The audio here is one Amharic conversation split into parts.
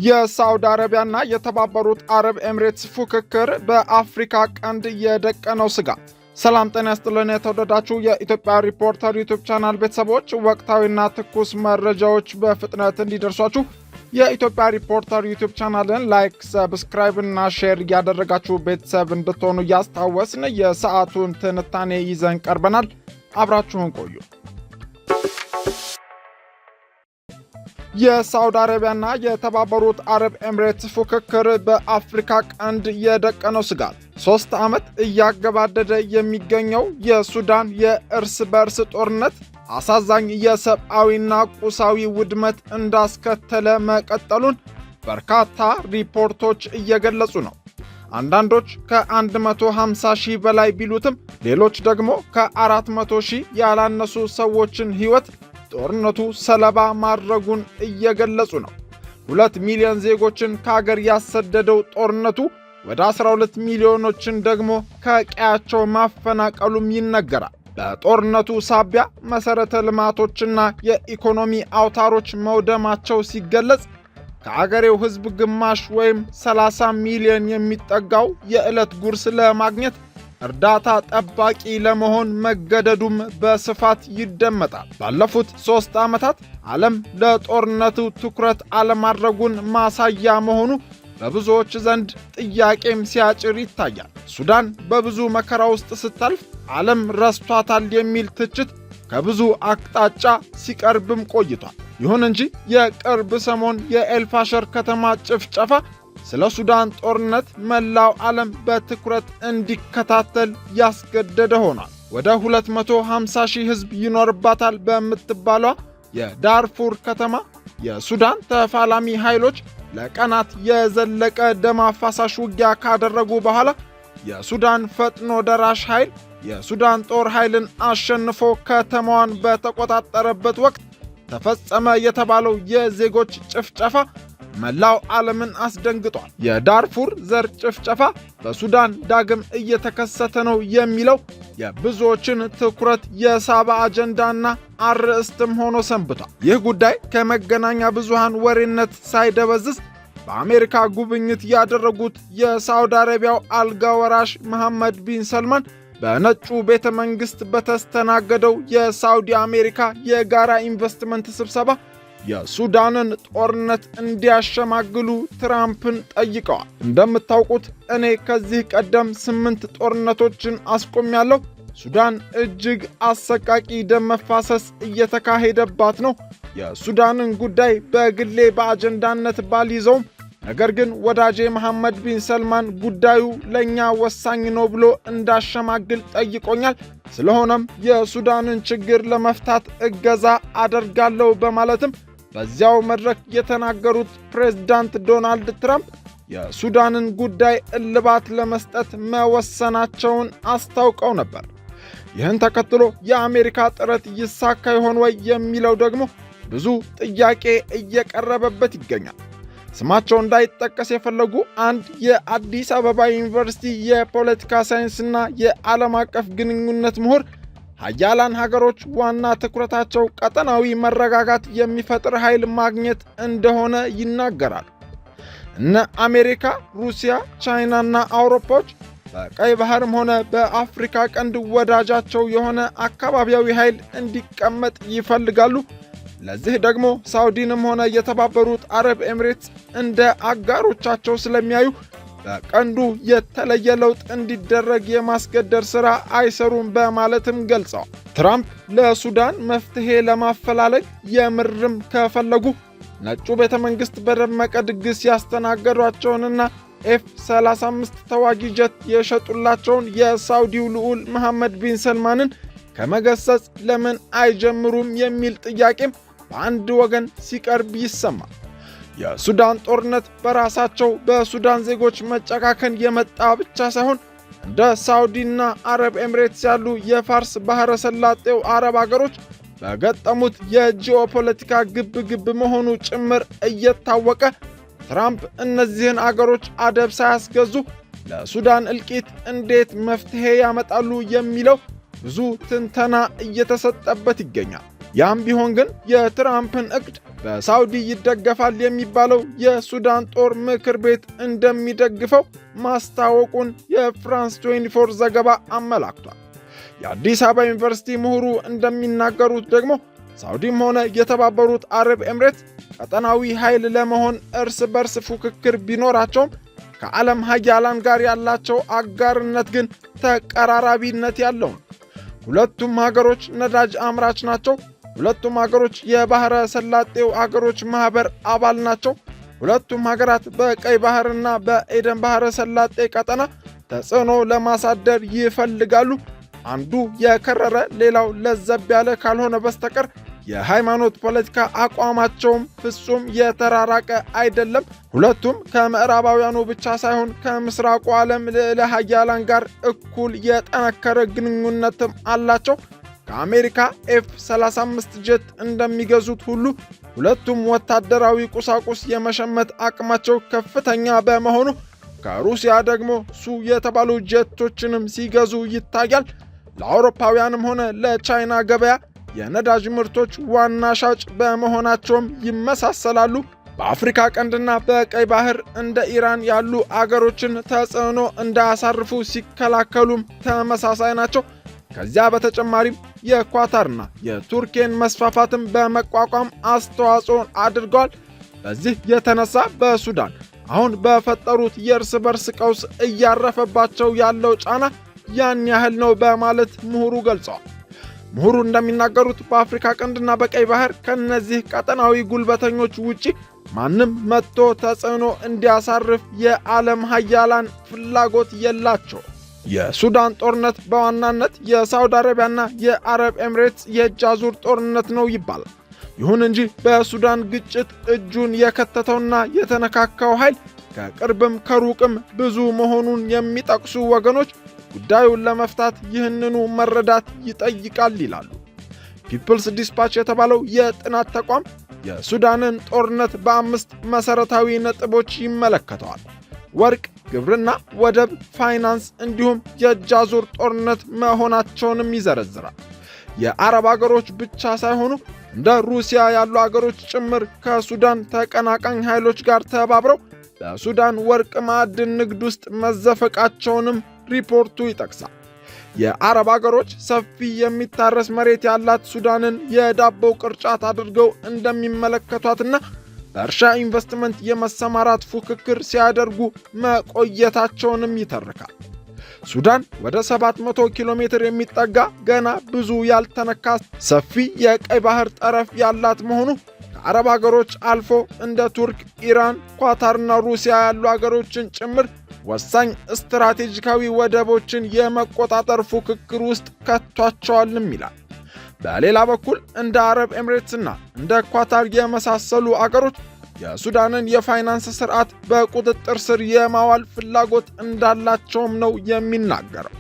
የሳውዲ አረቢያና የተባበሩት አረብ ኤምሬትስ ፉክክር በአፍሪካ ቀንድ የደቀነው ስጋት። ሰላም ጤና ይስጥልን የተወደዳችሁ የኢትዮጵያ ሪፖርተር ዩቲዩብ ቻናል ቤተሰቦች፣ ወቅታዊና ትኩስ መረጃዎች በፍጥነት እንዲደርሷችሁ የኢትዮጵያ ሪፖርተር ዩቲዩብ ቻናልን ላይክ፣ ሰብስክራይብ እና ሼር እያደረጋችሁ ቤተሰብ እንድትሆኑ እያስታወስን የሰዓቱን ትንታኔ ይዘን ቀርበናል። አብራችሁን ቆዩ። የሳውዲ አረቢያና የተባበሩት አረብ ኤምሬትስ ፉክክር በአፍሪካ ቀንድ የደቀነው ስጋት። 3 ዓመት እያገባደደ የሚገኘው የሱዳን የእርስ በርስ ጦርነት አሳዛኝ የሰብአዊና ቁሳዊ ውድመት እንዳስከተለ መቀጠሉን በርካታ ሪፖርቶች እየገለጹ ነው። አንዳንዶች ከ150 ሺህ በላይ ቢሉትም ሌሎች ደግሞ ከ400 ሺህ ያላነሱ ሰዎችን ሕይወት ጦርነቱ ሰለባ ማድረጉን እየገለጹ ነው። 2 ሚሊዮን ዜጎችን ከአገር ያሰደደው ጦርነቱ ወደ 12 ሚሊዮኖችን ደግሞ ከቀያቸው ማፈናቀሉም ይነገራል። በጦርነቱ ሳቢያ መሠረተ ልማቶችና የኢኮኖሚ አውታሮች መውደማቸው ሲገለጽ ከአገሬው ሕዝብ ግማሽ ወይም 30 ሚሊዮን የሚጠጋው የዕለት ጉርስ ለማግኘት እርዳታ ጠባቂ ለመሆን መገደዱም በስፋት ይደመጣል። ባለፉት 3 ዓመታት ዓለም ለጦርነቱ ትኩረት አለማድረጉን ማሳያ መሆኑ በብዙዎች ዘንድ ጥያቄም ሲያጭር ይታያል። ሱዳን በብዙ መከራ ውስጥ ስታልፍ ዓለም ረስቷታል የሚል ትችት ከብዙ አቅጣጫ ሲቀርብም ቆይቷል። ይሁን እንጂ የቅርብ ሰሞን የኤልፋሸር ከተማ ጭፍጨፋ ስለ ሱዳን ጦርነት መላው ዓለም በትኩረት እንዲከታተል ያስገደደ ሆኗል። ወደ 250 ሺህ ሕዝብ ይኖርባታል በምትባሏ የዳርፉር ከተማ የሱዳን ተፋላሚ ኃይሎች ለቀናት የዘለቀ ደም አፋሳሽ ውጊያ ካደረጉ በኋላ የሱዳን ፈጥኖ ደራሽ ኃይል የሱዳን ጦር ኃይልን አሸንፎ ከተማዋን በተቆጣጠረበት ወቅት ተፈጸመ የተባለው የዜጎች ጭፍጨፋ መላው ዓለምን አስደንግጧል። የዳርፉር ዘር ጭፍጨፋ በሱዳን ዳግም እየተከሰተ ነው የሚለው የብዙዎችን ትኩረት የሳበ አጀንዳና አርዕስትም ሆኖ ሰንብቷል። ይህ ጉዳይ ከመገናኛ ብዙሃን ወሬነት ሳይደበዝዝ በአሜሪካ ጉብኝት ያደረጉት የሳውዲ አረቢያው አልጋ ወራሽ መሐመድ ቢን ሰልማን በነጩ ቤተ መንግሥት በተስተናገደው የሳውዲ አሜሪካ የጋራ ኢንቨስትመንት ስብሰባ የሱዳንን ጦርነት እንዲያሸማግሉ ትራምፕን ጠይቀዋል። እንደምታውቁት እኔ ከዚህ ቀደም 8 ጦርነቶችን አስቆሚያለሁ። ሱዳን እጅግ አሰቃቂ ደም መፋሰስ እየተካሄደባት ነው። የሱዳንን ጉዳይ በግሌ በአጀንዳነት ባልይዘውም፣ ነገር ግን ወዳጄ መሐመድ ቢን ሰልማን ጉዳዩ ለእኛ ወሳኝ ነው ብሎ እንዳሸማግል ጠይቆኛል። ስለሆነም የሱዳንን ችግር ለመፍታት እገዛ አደርጋለሁ በማለትም በዚያው መድረክ የተናገሩት ፕሬዝዳንት ዶናልድ ትራምፕ የሱዳንን ጉዳይ እልባት ለመስጠት መወሰናቸውን አስታውቀው ነበር። ይህን ተከትሎ የአሜሪካ ጥረት ይሳካ ይሆን ወይ የሚለው ደግሞ ብዙ ጥያቄ እየቀረበበት ይገኛል። ስማቸው እንዳይጠቀስ የፈለጉ አንድ የአዲስ አበባ ዩኒቨርሲቲ የፖለቲካ ሳይንስና የዓለም አቀፍ ግንኙነት ምሁር ሀያላን ሀገሮች ዋና ትኩረታቸው ቀጠናዊ መረጋጋት የሚፈጥር ኃይል ማግኘት እንደሆነ ይናገራል። እነ አሜሪካ፣ ሩሲያ፣ ቻይናና አውሮፓዎች በቀይ ባህርም ሆነ በአፍሪካ ቀንድ ወዳጃቸው የሆነ አካባቢያዊ ኃይል እንዲቀመጥ ይፈልጋሉ። ለዚህ ደግሞ ሳውዲንም ሆነ የተባበሩት አረብ ኤምሬትስ እንደ አጋሮቻቸው ስለሚያዩ በቀንዱ የተለየ ለውጥ እንዲደረግ የማስገደድ ሥራ አይሰሩም በማለትም ገልጸዋል። ትራምፕ ለሱዳን መፍትሔ ለማፈላለግ የምርም ከፈለጉ ነጩ ቤተ መንግሥት በደመቀ ድግስ ያስተናገዷቸውንና F-35 ተዋጊ ጀት የሸጡላቸውን የሳውዲው ልዑል መሐመድ ቢን ሰልማንን ከመገሰጽ ለምን አይጀምሩም የሚል ጥያቄም በአንድ ወገን ሲቀርብ ይሰማል። የሱዳን ጦርነት በራሳቸው በሱዳን ዜጎች መጨካከን የመጣ ብቻ ሳይሆን እንደ ሳውዲና አረብ ኤምሬትስ ያሉ የፋርስ ባሕረ ሰላጤው አረብ አገሮች በገጠሙት የጂኦፖለቲካ ግብ መሆኑ ጭምር እየታወቀ ትራምፕ እነዚህን አገሮች አደብ ሳያስገዙ ለሱዳን እልቂት እንዴት መፍትሔ ያመጣሉ የሚለው ብዙ ትንተና እየተሰጠበት ይገኛል። ያም ቢሆን ግን የትራምፕን እቅድ በሳውዲ ይደገፋል የሚባለው የሱዳን ጦር ምክር ቤት እንደሚደግፈው ማስታወቁን የፍራንስ 24 ዘገባ አመላክቷል። የአዲስ አበባ ዩኒቨርሲቲ ምሁሩ እንደሚናገሩት ደግሞ ሳውዲም ሆነ የተባበሩት አረብ ኤምሬትስ ቀጠናዊ ኃይል ለመሆን እርስ በርስ ፉክክር ቢኖራቸውም ከዓለም ሀያላን ጋር ያላቸው አጋርነት ግን ተቀራራቢነት ያለው ነው። ሁለቱም ሀገሮች ነዳጅ አምራች ናቸው። ሁለቱም ሀገሮች የባህረ ሰላጤው ሀገሮች ማህበር አባል ናቸው። ሁለቱም ሀገራት በቀይ ባህርና በኤደን ባህረ ሰላጤ ቀጠና ተጽዕኖ ለማሳደር ይፈልጋሉ። አንዱ የከረረ ሌላው ለዘብ ያለ ካልሆነ በስተቀር የሃይማኖት ፖለቲካ አቋማቸውም ፍጹም የተራራቀ አይደለም። ሁለቱም ከምዕራባውያኑ ብቻ ሳይሆን ከምስራቁ ዓለም ልዕለ ሀያላን ጋር እኩል የጠነከረ ግንኙነትም አላቸው። ከአሜሪካ F-35 ጀት እንደሚገዙት ሁሉ ሁለቱም ወታደራዊ ቁሳቁስ የመሸመት አቅማቸው ከፍተኛ በመሆኑ ከሩሲያ ደግሞ ሱ የተባሉ ጀቶችንም ሲገዙ ይታያል። ለአውሮፓውያንም ሆነ ለቻይና ገበያ የነዳጅ ምርቶች ዋና ሻጭ በመሆናቸውም ይመሳሰላሉ። በአፍሪካ ቀንድና በቀይ ባህር እንደ ኢራን ያሉ አገሮችን ተጽዕኖ እንዳያሳርፉ ሲከላከሉም ተመሳሳይ ናቸው። ከዚያ በተጨማሪም የኳታርና የቱርኬን መስፋፋትም በመቋቋም አስተዋጽኦ አድርገዋል። በዚህ የተነሳ በሱዳን አሁን በፈጠሩት የእርስ በርስ ቀውስ እያረፈባቸው ያለው ጫና ያን ያህል ነው በማለት ምሁሩ ገልጸዋል። ምሁሩ እንደሚናገሩት በአፍሪካ ቀንድና በቀይ ባህር ከነዚህ ቀጠናዊ ጉልበተኞች ውጪ ማንም መጥቶ ተጽዕኖ እንዲያሳርፍ የዓለም ሀያላን ፍላጎት የላቸው። የሱዳን ጦርነት በዋናነት የሳውዲ አረቢያና የአረብ ኤምሬትስ የእጅ አዙር ጦርነት ነው ይባላል። ይሁን እንጂ በሱዳን ግጭት እጁን የከተተውና የተነካካው ኃይል ከቅርብም ከሩቅም ብዙ መሆኑን የሚጠቅሱ ወገኖች ጉዳዩን ለመፍታት ይህንኑ መረዳት ይጠይቃል ይላሉ። ፒፕልስ ዲስፓች የተባለው የጥናት ተቋም የሱዳንን ጦርነት በ5 መሰረታዊ ነጥቦች ይመለከተዋል። ወርቅ፣ ግብርና፣ ወደብ፣ ፋይናንስ እንዲሁም የእጅ አዙር ጦርነት መሆናቸውንም ይዘረዝራል። የአረብ አገሮች ብቻ ሳይሆኑ እንደ ሩሲያ ያሉ አገሮች ጭምር ከሱዳን ተቀናቃኝ ኃይሎች ጋር ተባብረው በሱዳን ወርቅ ማዕድን ንግድ ውስጥ መዘፈቃቸውንም ሪፖርቱ ይጠቅሳል። የአረብ አገሮች ሰፊ የሚታረስ መሬት ያላት ሱዳንን የዳቦ ቅርጫት አድርገው እንደሚመለከቷትና በእርሻ ኢንቨስትመንት የመሰማራት ፉክክር ሲያደርጉ መቆየታቸውንም ይተርካል። ሱዳን ወደ 700 ኪሎ ሜትር የሚጠጋ ገና ብዙ ያልተነካ ሰፊ የቀይ ባህር ጠረፍ ያላት መሆኑ ከአረብ አገሮች አልፎ እንደ ቱርክ፣ ኢራን፣ ኳታርና ሩሲያ ያሉ አገሮችን ጭምር ወሳኝ ስትራቴጂካዊ ወደቦችን የመቆጣጠር ፉክክር ውስጥ ከቷቸዋልም ይላል። በሌላ በኩል እንደ አረብ ኤምሬትስና እንደ ኳታር የመሳሰሉ አገሮች የሱዳንን የፋይናንስ ስርዓት በቁጥጥር ስር የማዋል ፍላጎት እንዳላቸውም ነው የሚናገረው።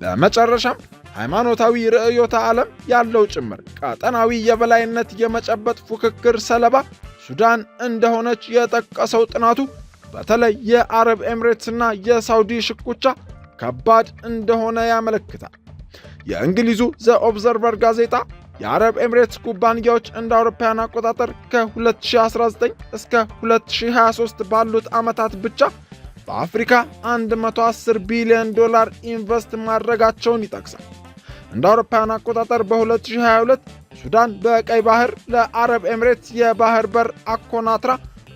በመጨረሻም ሃይማኖታዊ ርዕዮተ ዓለም ያለው ጭምር ቀጠናዊ የበላይነት የመጨበጥ ፉክክር ሰለባ ሱዳን እንደሆነች የጠቀሰው ጥናቱ በተለይ የአረብ ኤምሬትስና የሳውዲ ሽኩቻ ከባድ እንደሆነ ያመለክታል። የእንግሊዙ ዘ ኦብዘርቨር ጋዜጣ የአረብ ኤምሬትስ ኩባንያዎች እንደ አውሮፓውያን አቆጣጠር ከ2019 እስከ 2023 ባሉት ዓመታት ብቻ በአፍሪካ $110 ቢሊዮን ኢንቨስት ማድረጋቸውን ይጠቅሳል። እንደ አውሮፓውያን አቆጣጠር በ2022 ሱዳን በቀይ ባህር ለአረብ ኤምሬትስ የባህር በር አኮናትራ፣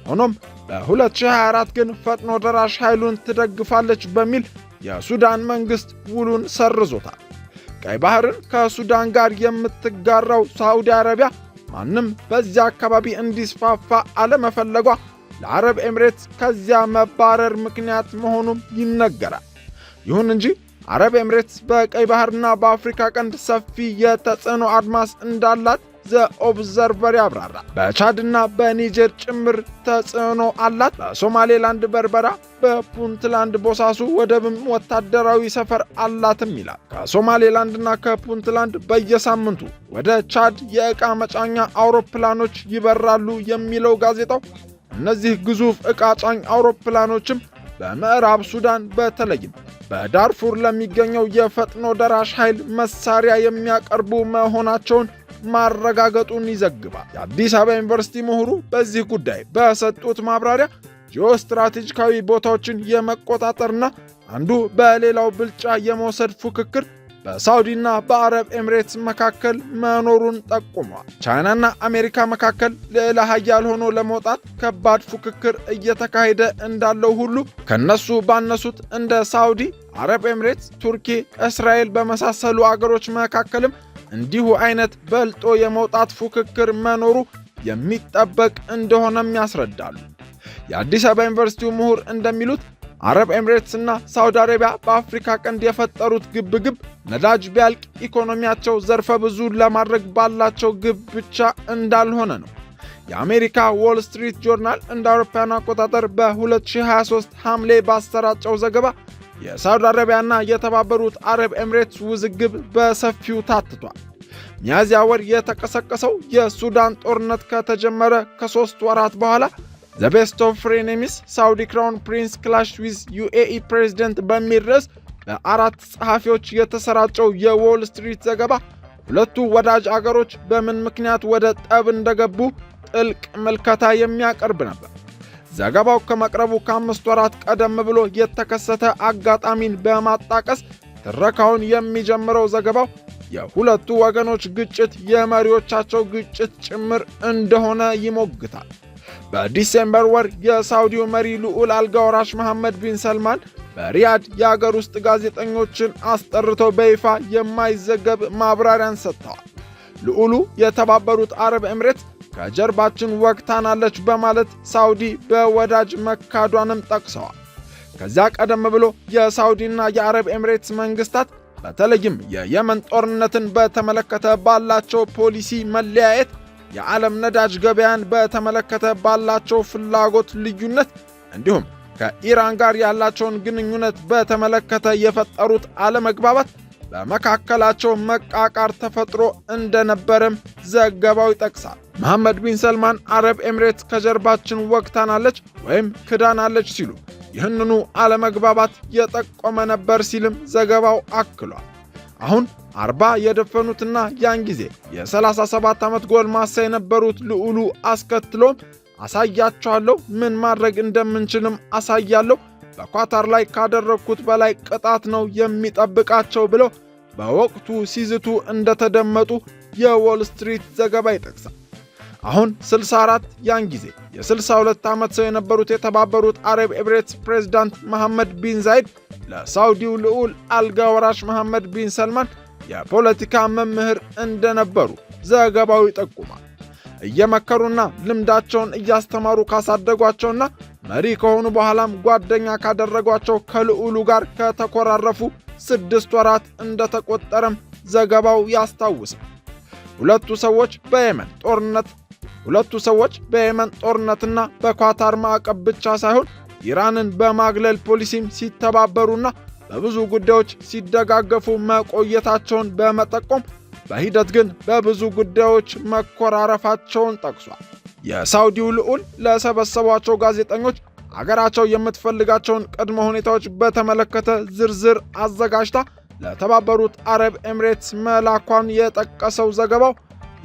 ሆኖም በ2024 ግን ፈጥኖ ደራሽ ኃይሉን ትደግፋለች በሚል የሱዳን መንግሥት ውሉን ሰርዞታል። ቀይ ባህርን ከሱዳን ጋር የምትጋራው ሳዑዲ አረቢያ ማንም በዚያ አካባቢ እንዲስፋፋ አለመፈለጓ ለአረብ ኤምሬትስ ከዚያ መባረር ምክንያት መሆኑም ይነገራል። ይሁን እንጂ አረብ ኤምሬትስ በቀይ ባህርና በአፍሪካ ቀንድ ሰፊ የተጽዕኖ አድማስ እንዳላት ዘ ኦብዘርቨር ያብራራል። በቻድና በኒጀር ጭምር ተጽዕኖ አላት። በሶማሌላንድ በርበራ፣ በፑንትላንድ ቦሳሱ ወደብም ወታደራዊ ሰፈር አላትም ይላል። ከሶማሌላንድና ከፑንትላንድ በየሳምንቱ ወደ ቻድ የዕቃ መጫኛ አውሮፕላኖች ይበራሉ የሚለው ጋዜጣው እነዚህ ግዙፍ ዕቃ ጫኝ አውሮፕላኖችም በምዕራብ ሱዳን በተለይም በዳርፉር ለሚገኘው የፈጥኖ ደራሽ ኃይል መሳሪያ የሚያቀርቡ መሆናቸውን ማረጋገጡን ይዘግባል። የአዲስ አበባ ዩኒቨርሲቲ ምሁሩ በዚህ ጉዳይ በሰጡት ማብራሪያ ጂኦስትራቴጂካዊ ቦታዎችን የመቆጣጠርና አንዱ በሌላው ብልጫ የመውሰድ ፉክክር በሳውዲና በአረብ ኤምሬትስ መካከል መኖሩን ጠቁመዋል። ቻይናና አሜሪካ መካከል ልዕለ ኃያል ሆኖ ለመውጣት ከባድ ፉክክር እየተካሄደ እንዳለው ሁሉ ከነሱ ባነሱት እንደ ሳውዲ፣ አረብ ኤምሬትስ፣ ቱርኪ፣ እስራኤል በመሳሰሉ አገሮች መካከልም እንዲሁ አይነት በልጦ የመውጣት ፉክክር መኖሩ የሚጠበቅ እንደሆነም ያስረዳሉ። የአዲስ አበባ ዩኒቨርሲቲው ምሁር እንደሚሉት አረብ ኤምሬትስ እና ሳውዲ አረቢያ በአፍሪካ ቀንድ የፈጠሩት ግብግብ ነዳጅ ቢያልቅ ኢኮኖሚያቸው ዘርፈ ብዙ ለማድረግ ባላቸው ግብ ብቻ እንዳልሆነ ነው። የአሜሪካ ዎል ስትሪት ጆርናል እንደ አውሮፓውያን አቆጣጠር በ2023 ሐምሌ ባሰራጨው ዘገባ የሳውዲ አረቢያና የተባበሩት አረብ ኤምሬትስ ውዝግብ በሰፊው ታትቷል። ሚያዝያ ወር የተቀሰቀሰው የሱዳን ጦርነት ከተጀመረ ከ3 ወራት በኋላ ዘ ቤስት ኦፍ ፍሬኔሚስ ሳውዲ ክራውን ፕሪንስ ክላሽ ዊዝ ዩኤኢ ፕሬዚደንት በሚል ርዕስ በ4 ጸሐፊዎች የተሰራጨው የዎል ስትሪት ዘገባ ሁለቱ ወዳጅ አገሮች በምን ምክንያት ወደ ጠብ እንደገቡ ጥልቅ ምልከታ የሚያቀርብ ነበር። ዘገባው ከመቅረቡ ከ5 ወራት ቀደም ብሎ የተከሰተ አጋጣሚን በማጣቀስ ትረካውን የሚጀምረው ዘገባው የሁለቱ ወገኖች ግጭት የመሪዎቻቸው ግጭት ጭምር እንደሆነ ይሞግታል። በዲሴምበር ወር የሳውዲው መሪ ልዑል አልጋ ወራሽ መሐመድ ቢን ሰልማን በሪያድ የአገር ውስጥ ጋዜጠኞችን አስጠርተው በይፋ የማይዘገብ ማብራሪያን ሰጥተዋል። ልዑሉ የተባበሩት አረብ ኤምሬትስ ከጀርባችን ወግታናለች በማለት ሳውዲ በወዳጅ መካዷንም ጠቅሰዋል። ከዚያ ቀደም ብሎ የሳውዲና የአረብ ኤምሬትስ መንግስታት በተለይም የየመን ጦርነትን በተመለከተ ባላቸው ፖሊሲ መለያየት፣ የዓለም ነዳጅ ገበያን በተመለከተ ባላቸው ፍላጎት ልዩነት እንዲሁም ከኢራን ጋር ያላቸውን ግንኙነት በተመለከተ የፈጠሩት አለመግባባት በመካከላቸው መቃቃር ተፈጥሮ እንደነበረም ዘገባው ይጠቅሳል። መሐመድ ቢን ሰልማን አረብ ኤምሬትስ ከጀርባችን ወግታናለች ወይም ክዳናለች ሲሉ ይህንኑ አለመግባባት የጠቆመ ነበር ሲልም ዘገባው አክሏል። አሁን 40 የደፈኑትና ያን ጊዜ የ37 ዓመት ጎልማሳ የነበሩት ልዑሉ አስከትሎም አሳያቸዋለሁ፣ ምን ማድረግ እንደምንችልም አሳያለሁ፣ በኳታር ላይ ካደረግኩት በላይ ቅጣት ነው የሚጠብቃቸው ብለው በወቅቱ ሲዝቱ እንደተደመጡ የዎል ስትሪት ዘገባ ይጠቅሳል። አሁን 64 ያን ጊዜ የ62 ዓመት ሰው የነበሩት የተባበሩት አረብ ኤምሬትስ ፕሬዝዳንት መሐመድ ቢን ዛይድ ለሳውዲው ልዑል አልጋ ወራሽ መሐመድ ቢን ሰልማን የፖለቲካ መምህር እንደነበሩ ዘገባው ይጠቁማል። እየመከሩና ልምዳቸውን እያስተማሩ ካሳደጓቸውና መሪ ከሆኑ በኋላም ጓደኛ ካደረጓቸው ከልዑሉ ጋር ከተኮራረፉ 6 ወራት እንደተቆጠረም ዘገባው ያስታውሳል። ሁለቱ ሰዎች በየመን ጦርነትና በኳታር ማዕቀብ ብቻ ሳይሆን ኢራንን በማግለል ፖሊሲም ሲተባበሩና በብዙ ጉዳዮች ሲደጋገፉ መቆየታቸውን በመጠቆም በሂደት ግን በብዙ ጉዳዮች መኮራረፋቸውን ጠቅሷል። የሳውዲው ልዑል ለሰበሰቧቸው ጋዜጠኞች አገራቸው የምትፈልጋቸውን ቅድመ ሁኔታዎች በተመለከተ ዝርዝር አዘጋጅታ ለተባበሩት አረብ ኤምሬትስ መላኳን የጠቀሰው ዘገባው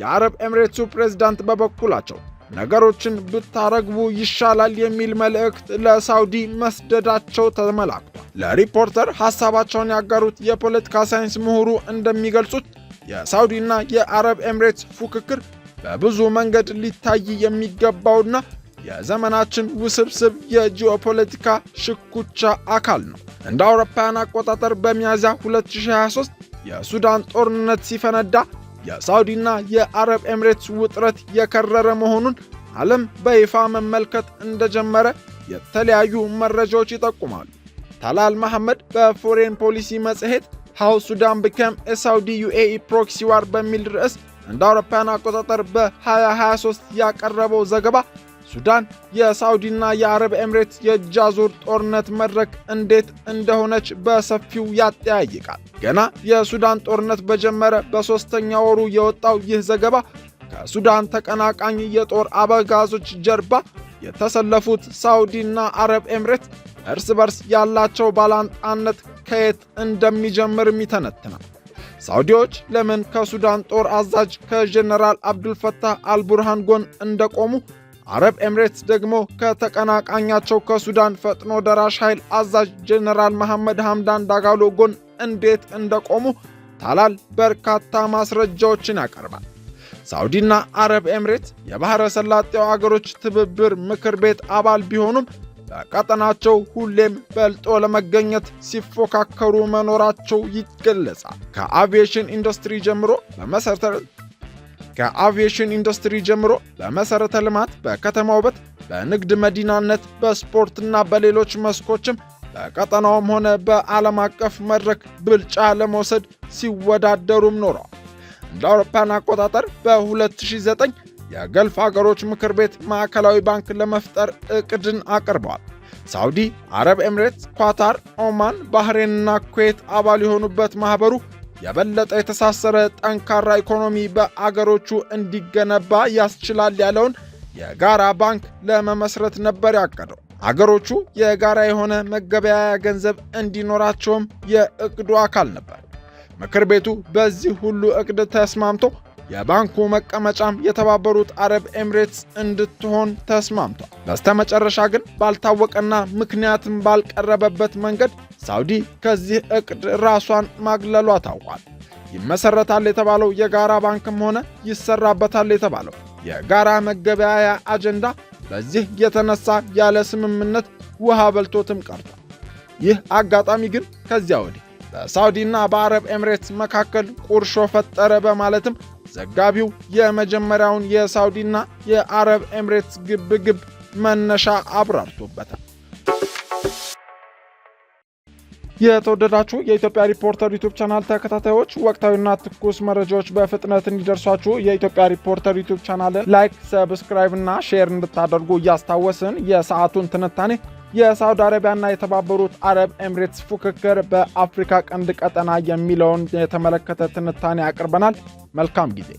የአረብ ኤምሬትሱ ፕሬዝዳንት በበኩላቸው ነገሮችን ብታረግቡ ይሻላል የሚል መልእክት ለሳውዲ መስደዳቸው ተመላክቷል። ለሪፖርተር ሐሳባቸውን ያጋሩት የፖለቲካ ሳይንስ ምሁሩ እንደሚገልጹት የሳውዲና የአረብ ኤምሬትስ ፉክክር በብዙ መንገድ ሊታይ የሚገባውና የዘመናችን ውስብስብ የጂኦፖለቲካ ሽኩቻ አካል ነው። እንደ አውሮፓውያን አቆጣጠር በሚያዝያ 2023 የሱዳን ጦርነት ሲፈነዳ የሳውዲና የአረብ ኤምሬትስ ውጥረት የከረረ መሆኑን ዓለም በይፋ መመልከት እንደጀመረ የተለያዩ መረጃዎች ይጠቁማሉ። ታላል መሐመድ በፎሬን ፖሊሲ መጽሔት ሃው ሱዳን ቢካም ኤ ሳውዲ ዩኤኢ ፕሮክሲ ዋር በሚል ርዕስ እንደ አውሮፓውያን አቆጣጠር በ2023 ያቀረበው ዘገባ ሱዳን የሳውዲና የአረብ ኤምሬትስ የእጅ አዙር ጦርነት መድረክ እንዴት እንደሆነች በሰፊው ያጠያይቃል። ገና የሱዳን ጦርነት በጀመረ በ3ኛ ወሩ የወጣው ይህ ዘገባ ከሱዳን ተቀናቃኝ የጦር አበጋዞች ጀርባ የተሰለፉት ሳውዲና አረብ ኤምሬትስ እርስ በርስ ያላቸው ባላንጣነት ከየት እንደሚጀምርም ይተነትናል። ሳውዲዎች ለምን ከሱዳን ጦር አዛዥ ከጀነራል አብዱልፈታህ አልቡርሃን ጎን እንደቆሙ፣ አረብ ኤምሬትስ ደግሞ ከተቀናቃኛቸው ከሱዳን ፈጥኖ ደራሽ ኃይል አዛዥ ጀነራል መሐመድ ሐምዳን ዳጋሎ ጎን እንዴት እንደቆሙ ታላል በርካታ ማስረጃዎችን ያቀርባል። ሳውዲና አረብ ኤምሬትስ የባህረ ሰላጤው አገሮች ትብብር ምክር ቤት አባል ቢሆኑም በቀጠናቸው ሁሌም በልጦ ለመገኘት ሲፎካከሩ መኖራቸው ይገለጻል። ከአቪዬሽን ኢንዱስትሪ ጀምሮ በመሰረተ ልማት፣ በከተማ ውበት፣ በንግድ መዲናነት፣ በስፖርትና በሌሎች መስኮችም በቀጠናውም ሆነ በዓለም አቀፍ መድረክ ብልጫ ለመውሰድ ሲወዳደሩም ኖረዋል። እንደ አውሮፓውያን አቆጣጠር በ2009 የገልፍ አገሮች ምክር ቤት ማዕከላዊ ባንክ ለመፍጠር እቅድን አቅርበዋል። ሳውዲ፣ አረብ ኤምሬትስ፣ ኳታር፣ ኦማን፣ ባህሬንና ኩዌት አባል የሆኑበት ማኅበሩ የበለጠ የተሳሰረ ጠንካራ ኢኮኖሚ በአገሮቹ እንዲገነባ ያስችላል ያለውን የጋራ ባንክ ለመመስረት ነበር ያቀደው። አገሮቹ የጋራ የሆነ መገበያያ ገንዘብ እንዲኖራቸውም የእቅዱ አካል ነበር። ምክር ቤቱ በዚህ ሁሉ እቅድ ተስማምቶ የባንኩ መቀመጫም የተባበሩት አረብ ኤምሬትስ እንድትሆን ተስማምቷል። በስተመጨረሻ ግን ባልታወቀና ምክንያትም ባልቀረበበት መንገድ ሳውዲ ከዚህ እቅድ ራሷን ማግለሏ ታውቋል። ይመሰረታል የተባለው የጋራ ባንክም ሆነ ይሰራበታል የተባለው የጋራ መገበያያ አጀንዳ በዚህ የተነሳ ያለ ስምምነት ውሃ በልቶትም ቀርቷል። ይህ አጋጣሚ ግን ከዚያ ወዲህ በሳውዲና በአረብ ኤምሬትስ መካከል ቁርሾ ፈጠረ በማለትም ዘጋቢው የመጀመሪያውን የሳውዲና የአረብ ኤምሬትስ ግብግብ መነሻ አብራርቶበታል። የተወደዳችሁ የኢትዮጵያ ሪፖርተር ዩቲዩብ ቻናል ተከታታዮች ወቅታዊና ትኩስ መረጃዎች በፍጥነት እንዲደርሷችሁ የኢትዮጵያ ሪፖርተር ዩቲዩብ ቻናልን ላይክ፣ ሰብስክራይብ እና ሼር እንድታደርጉ እያስታወስን የሰዓቱን ትንታኔ የሳውዲ አረቢያና የተባበሩት አረብ ኤምሬትስ ፉክክር በአፍሪካ ቀንድ ቀጠና የሚለውን የተመለከተ ትንታኔ አቅርበናል። መልካም ጊዜ።